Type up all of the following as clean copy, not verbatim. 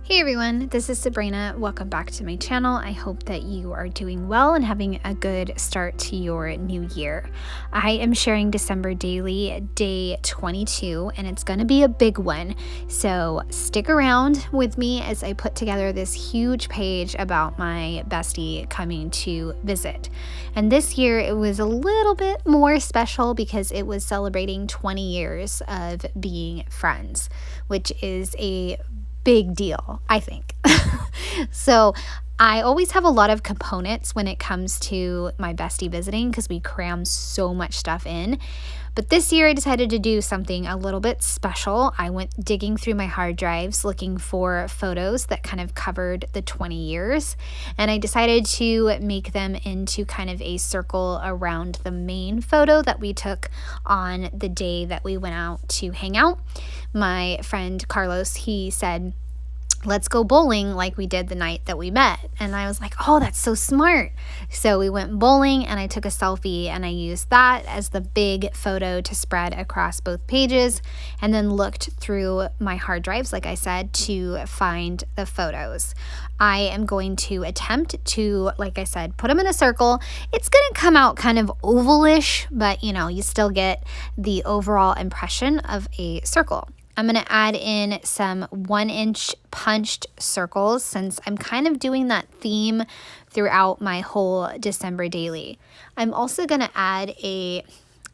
Hey everyone, this is Sabrina. Welcome back to my channel. I hope that you are doing well and having a good start to your new year. I am sharing December Daily Day 22 and it's going to be a big one. So stick around with me as I put together this huge page about my bestie coming to visit. And this year it was a little bit more special because it was celebrating 20 years of being friends, which is a big deal, I think. So I always have a lot of components when it comes to my bestie visiting because we cram so much stuff in. But this year I decided to do something a little bit special. I went digging through my hard drives looking for photos that kind of covered the 20 years. And I decided to make them into kind of a circle around the main photo that we took on the day that we went out to hang out. My friend Carlos, he said, let's go bowling like we did the night that we met. And I was like, oh, that's so smart. So we went bowling and I took a selfie and I used that as the big photo to spread across both pages and then looked through my hard drives, like I said, to find the photos. I am going to attempt to, like I said, put them in a circle. It's going to come out kind of ovalish, but you still get the overall impression of a circle. I'm going to add in some 1-inch punched circles since I'm kind of doing that theme throughout my whole December daily. I'm also going to add a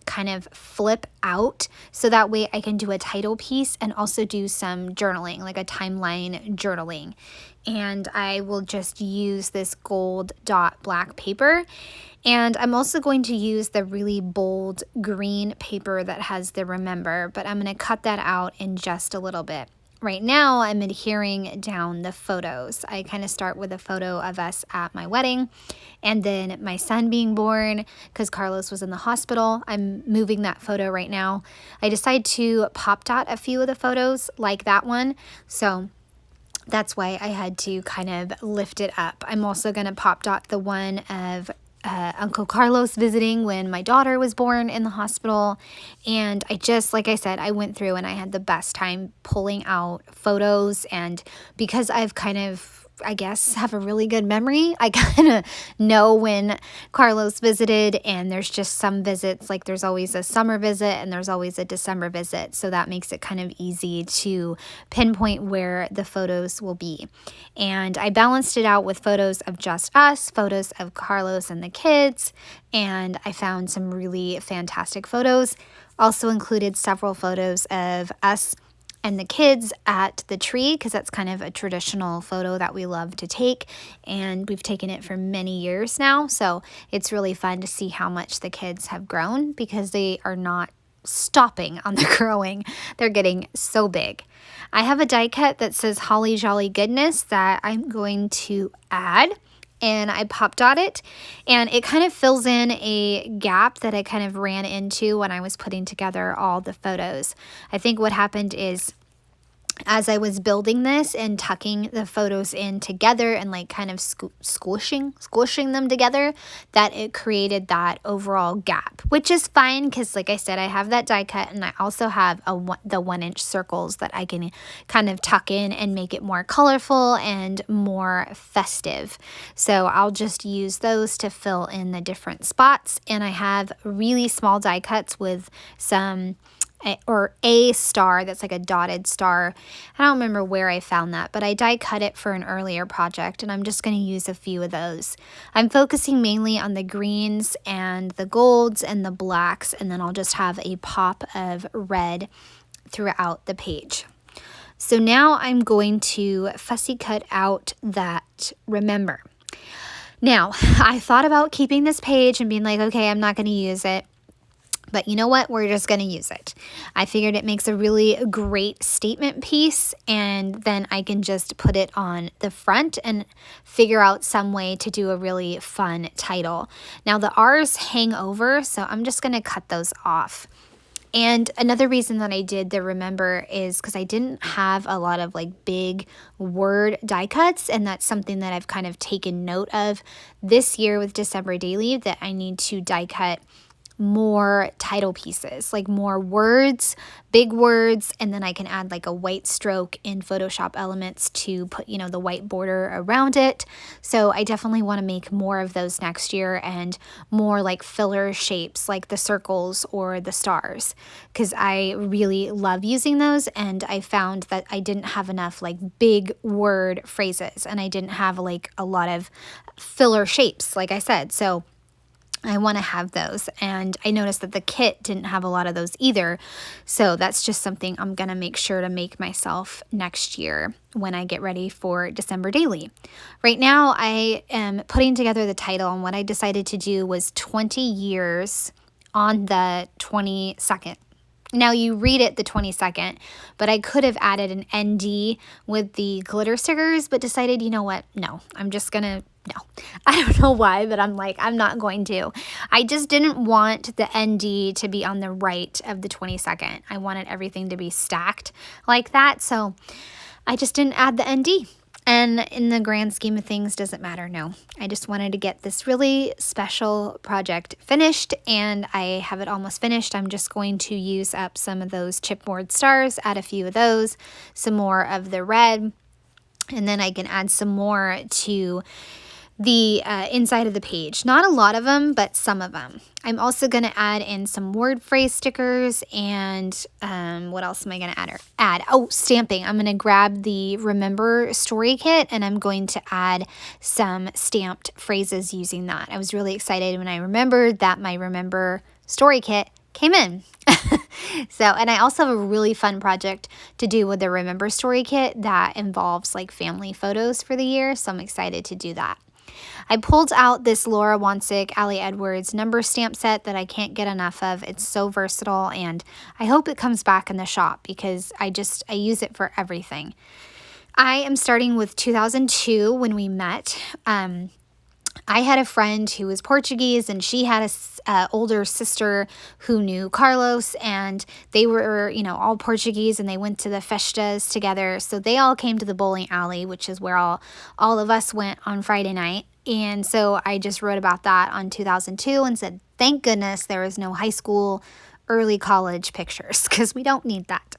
kind of flip out so that way I can do a title piece and also do some journaling, like a timeline journaling. And I will just use this gold dot black paper. And I'm also going to use the really bold green paper that has the remember, but I'm going to cut that out in just a little bit. Right now, I'm adhering down the photos. I kind of start with a photo of us at my wedding and then my son being born because Carlos was in the hospital. I'm moving that photo right now. I decided to pop dot a few of the photos like that one. So that's why I had to kind of lift it up. I'm also going to pop dot the one of Uncle Carlos visiting when my daughter was born in the hospital. And I just, like I said, I went through and I had the best time pulling out photos. And because I've kind of, I guess, have a really good memory, I kind of know when Carlos visited, and there's just some visits, like there's always a summer visit and there's always a December visit. So that makes it kind of easy to pinpoint where the photos will be. And I balanced it out with photos of just us, photos of Carlos and the kids, and I found some really fantastic photos. Also included several photos of us and the kids at the tree because that's kind of a traditional photo that we love to take, and we've taken it for many years now. So it's really fun to see how much the kids have grown because they are not stopping on the growing. They're getting so big. I have a die cut that says Holly Jolly Goodness that I'm going to add, and I pop dot it, and it kind of fills in a gap that I kind of ran into when I was putting together all the photos. I think what happened is as I was building this and tucking the photos in together and like kind of squishing them together, that it created that overall gap, which is fine because like I said, I have that die cut and I also have the 1-inch circles that I can kind of tuck in and make it more colorful and more festive. So I'll just use those to fill in the different spots. And I have really small die cuts with some a star that's like a dotted star. I don't remember where I found that, but I die cut it for an earlier project and I'm just going to use a few of those. I'm focusing mainly on the greens and the golds and the blacks, and then I'll just have a pop of red throughout the page. So now I'm going to fussy cut out that remember. Now, I thought about keeping this page and being like, okay, I'm not going to use it. But you know what? We're just going to use it. I figured it makes a really great statement piece, and then I can just put it on the front and figure out some way to do a really fun title. Now the R's hang over, so I'm just going to cut those off. And another reason that I did the remember is because I didn't have a lot of like big word die cuts, and that's something that I've kind of taken note of this year with December Daily, that I need to die cut more title pieces, like more words, big words, and then I can add like a white stroke in Photoshop Elements to put, the white border around it. So I definitely want to make more of those next year, and more like filler shapes like the circles or the stars, because I really love using those, and I found that I didn't have enough like big word phrases, and I didn't have like a lot of filler shapes, like I said. So I want to have those, and I noticed that the kit didn't have a lot of those either, so that's just something I'm going to make sure to make myself next year when I get ready for December Daily. Right now, I am putting together the title, and what I decided to do was 20 years on the 22nd. Now, you read it the 22nd, but I could have added an ND with the glitter stickers, but decided, you know what? No, I'm just going to, no. I don't know why, but I'm like, I'm not going to. I just didn't want the ND to be on the right of the 22nd. I wanted everything to be stacked like that, so I just didn't add the ND. And in the grand scheme of things, doesn't matter, no. I just wanted to get this really special project finished, and I have it almost finished. I'm just going to use up some of those chipboard stars, add a few of those, some more of the red, and then I can add some more to the inside of the page. Not a lot of them, but some of them. I'm also going to add in some word phrase stickers, and what else am I going to add? Oh, stamping. I'm going to grab the Remember story kit, and I'm going to add some stamped phrases using that. I was really excited when I remembered that my Remember story kit came in. So, and I also have a really fun project to do with the Remember story kit that involves like family photos for the year, so I'm excited to do that. I pulled out this Laura Wansik Ali Edwards number stamp set that I can't get enough of. It's so versatile, and I hope it comes back in the shop because I use it for everything. I am starting with 2002 when we met. I had a friend who was Portuguese, and she had a older sister who knew Carlos, and they were, all Portuguese, and they went to the festas together. So they all came to the bowling alley, which is where all of us went on Friday night. And so I just wrote about that on 2002 and said, thank goodness there was no high school, early college pictures, because we don't need that.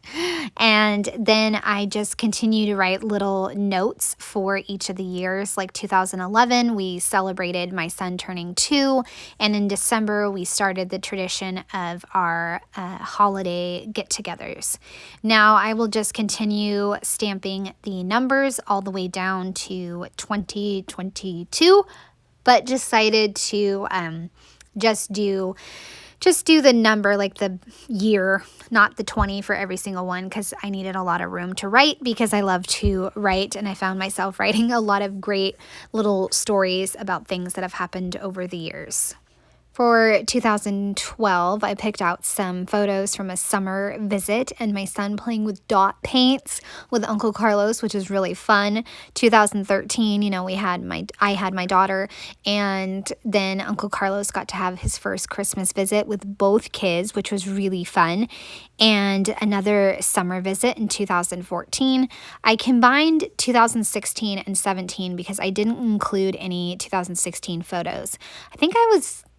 And then I just continue to write little notes for each of the years. Like 2011, we celebrated my son turning 2, and in December, we started the tradition of our holiday get-togethers. Now, I will just continue stamping the numbers all the way down to 2022, but decided to just do the number, like the year, not the 20 for every single one, because I needed a lot of room to write, because I love to write, and I found myself writing a lot of great little stories about things that have happened over the years. For 2012, I picked out some photos from a summer visit and my son playing with dot paints with Uncle Carlos, which was really fun. 2013, I had my daughter, and then Uncle Carlos got to have his first Christmas visit with both kids, which was really fun. And another summer visit in 2014. I combined 2016 and 17 because I didn't include any 2016 photos.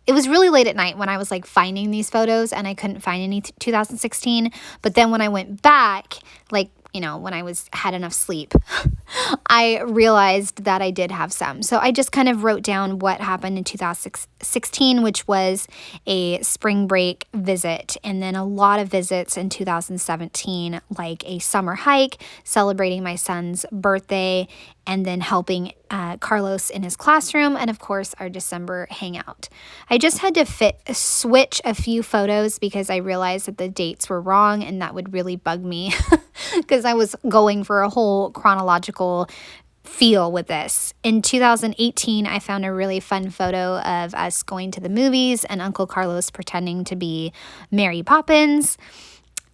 It was really late at night when I was like finding these photos, and I couldn't find any 2016. But then when I went back, when I had enough sleep, I realized that I did have some. So I just kind of wrote down what happened in 2016, which was a spring break visit, and then a lot of visits in 2017, like a summer hike, celebrating my son's birthday, and then helping Carlos in his classroom, and of course our December hangout. I just had to switch a few photos because I realized that the dates were wrong, and that would really bug me because I was going for a whole chronological feel with this. In 2018, I found a really fun photo of us going to the movies and Uncle Carlos pretending to be Mary Poppins.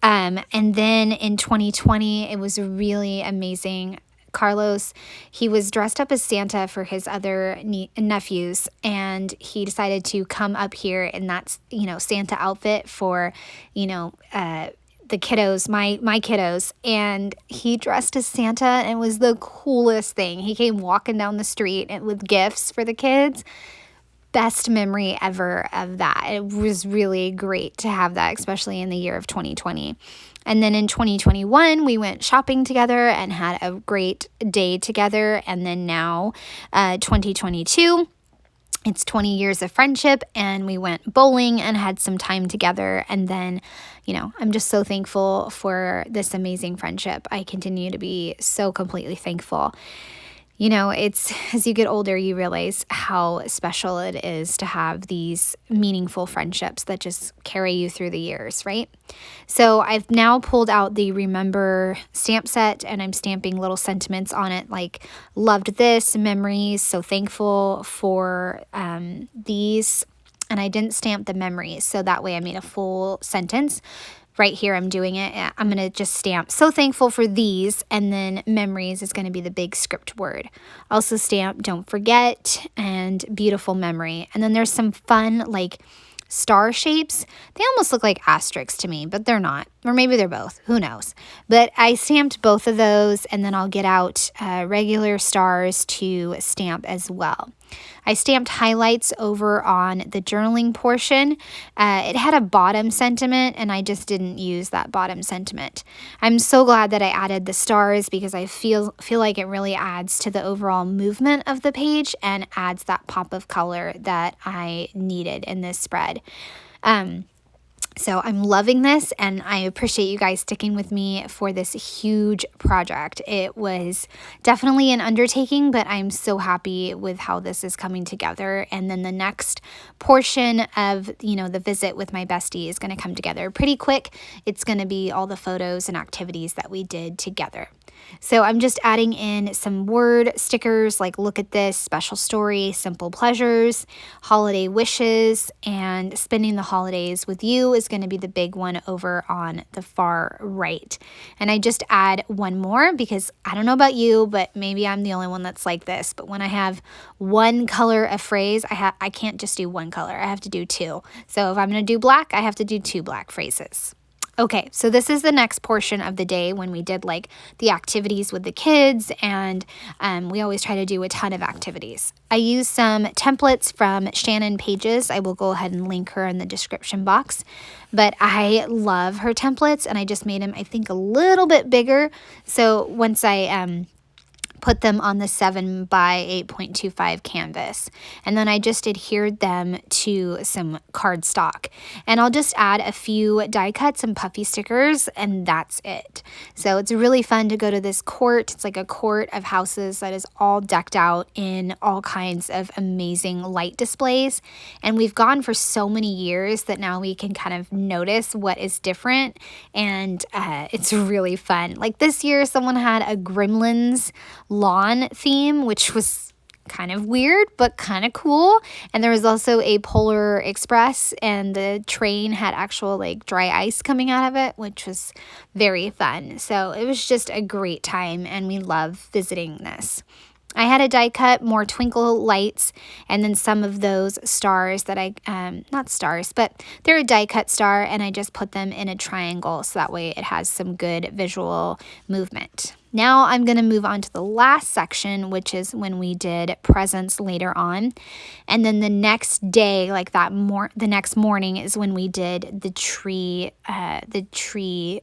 And then in 2020, it was really amazing. Carlos, he was dressed up as Santa for his other nephews, and he decided to come up here in that, Santa outfit for, the kiddos, my kiddos, and he dressed as Santa, and it was the coolest thing. He came walking down the street with gifts for the kids. best memory ever of that. It was really great to have that, especially in the year of 2020. And then in 2021, we went shopping together and had a great day together. And then now, 2022, it's 20 years of friendship, and we went bowling and had some time together. And then, I'm just so thankful for this amazing friendship. I continue to be so completely thankful. It's as you get older, you realize how special it is to have these meaningful friendships that just carry you through the years, right? So I've now pulled out the Remember stamp set, and I'm stamping little sentiments on it like loved this, memories, so thankful for these. And I didn't stamp the memories, so that way I made a full sentence. Right here, I'm doing it. I'm going to just stamp so thankful for these, and then memories is going to be the big script word. Also stamp don't forget and beautiful memory. And then there's some fun like star shapes. They almost look like asterisks to me, but they're not. Or maybe they're both. Who knows? But I stamped both of those, and then I'll get out regular stars to stamp as well. I stamped highlights over on the journaling portion. It had a bottom sentiment, and I just didn't use that bottom sentiment. I'm so glad that I added the stars because I feel like it really adds to the overall movement of the page and adds that pop of color that I needed in this spread. So I'm loving this, and I appreciate you guys sticking with me for this huge project. It was definitely an undertaking, but I'm so happy with how this is coming together. And then the next portion of, the visit with my bestie is going to come together pretty quick. It's going to be all the photos and activities that we did together. So I'm just adding in some word stickers like look at this, special story, simple pleasures, holiday wishes, and spending the holidays with you is going to be the big one over on the far right. And I just add one more because I don't know about you, but maybe I'm the only one that's like this. But when I have one color of phrase, I can't just do one color. I have to do two. So if I'm going to do black, I have to do two black phrases. Okay, so this is the next portion of the day when we did like the activities with the kids, and we always try to do a ton of activities. I used some templates from Shannan Pages. I will go ahead and link her in the description box, but I love her templates, and I just made them, I think, a little bit bigger. So once I put them on the 7 by 8.25 canvas, and then I just adhered them to some cardstock, and I'll just add a few die cuts and puffy stickers, and that's it. So it's really fun to go to this court. It's like a court of houses that is all decked out in all kinds of amazing light displays, and we've gone for so many years that now we can kind of notice what is different, and it's really fun. Like this year someone had a Gremlins lawn theme, which was kind of weird but kind of cool, and there was also a Polar Express, and the train had actual like dry ice coming out of it, which was very fun. So it was just a great time, and we love visiting this. I had a die cut more twinkle lights, and then some of those stars that not stars, but they're a die cut star, and I just put them in a triangle so that way it has some good visual movement. Now I'm going to move on to the last section, which is when we did presents later on. And then the next day, like the next morning is when we did the tree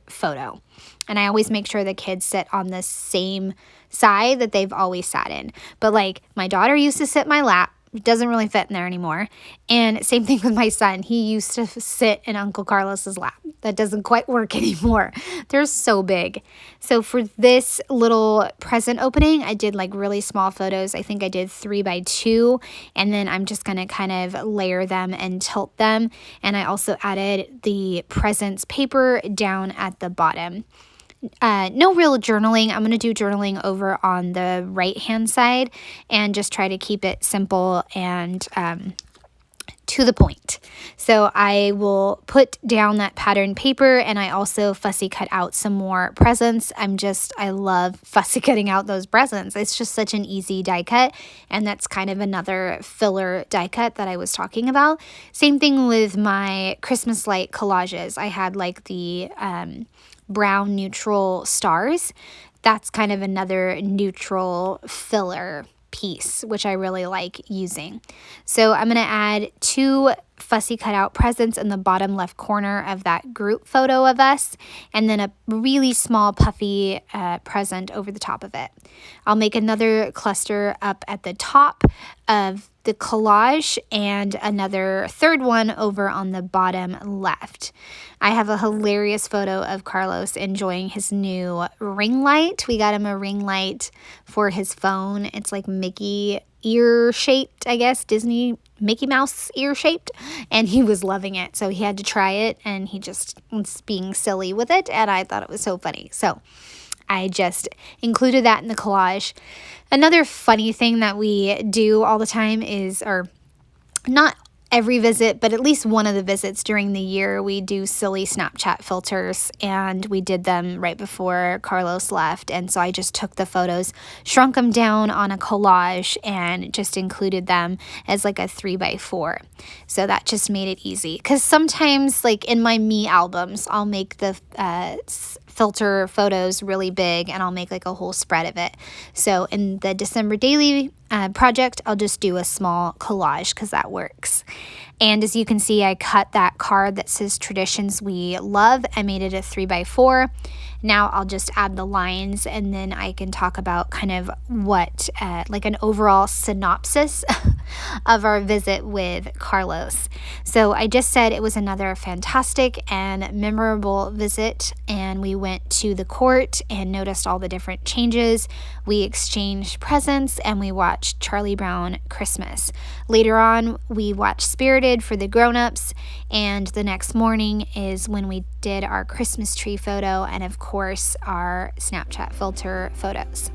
photo. And I always make sure the kids sit on the same side that they've always sat in. But like my daughter used to sit in my lap. It doesn't really fit in there anymore. And same thing with my son. He used to sit in Uncle Carlos's lap. That doesn't quite work anymore. They're so big. So for this little present opening, I did like really small photos. I think I did 3 by 2. And then I'm just going to kind of layer them and tilt them. And I also added the presents paper down at the bottom. No real journaling. I'm going to do journaling over on the right hand side and just try to keep it simple and to the point. So I will put down that pattern paper, and I also fussy cut out some more presents. I love fussy cutting out those presents. It's just such an easy die cut, and that's kind of another filler die cut that I was talking about. Same thing with my Christmas light collages. I had like the brown neutral stars. That's kind of another neutral filler piece, which I really like using. So I'm going to add 2 fussy cutout presents in the bottom left corner of that group photo of us, and then a really small puffy present over the top of it. I'll make another cluster up at the top of the collage and another third one over on the bottom left. I have a hilarious photo of Carlos enjoying his new ring light. We got him a ring light for his phone. It's like Mickey ear shaped, I guess, Disney Mickey Mouse ear shaped, and he was loving it. So he had to try it, and he just was being silly with it, and I thought it was so funny. So I just included that in the collage. Another funny thing that we do all the time is, or not every visit, but at least one of the visits during the year, we do silly Snapchat filters, and we did them right before Carlos left. And so I just took the photos, shrunk them down on a collage, and just included them as like a 3x4. So that just made it easy. Because sometimes, like in my me albums, I'll make the filter photos really big, and I'll make like a whole spread of it. So in the December daily project, I'll just do a small collage because that works. And as you can see, I cut that card that says Traditions We Love. I made it a 3x4. Now I'll just add the lines, and then I can talk about kind of what, like an overall synopsis of our visit with Carlos. So I just said it was another fantastic and memorable visit, and we went to the court and noticed all the different changes. We exchanged presents, and we watched Charlie Brown Christmas. Later on, we watched Spirited for the grown-ups, and the next morning is when we did our Christmas tree photo, and of course our Snapchat filter photos.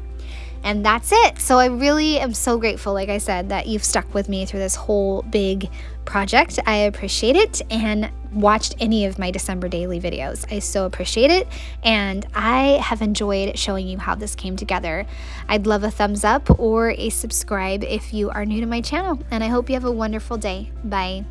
And that's it. So I really am so grateful, like I said, that you've stuck with me through this whole big project. I appreciate it, and watched any of my December daily videos. I so appreciate it, and I have enjoyed showing you how this came together. I'd love a thumbs up or a subscribe if you are new to my channel, and I hope you have a wonderful day. Bye.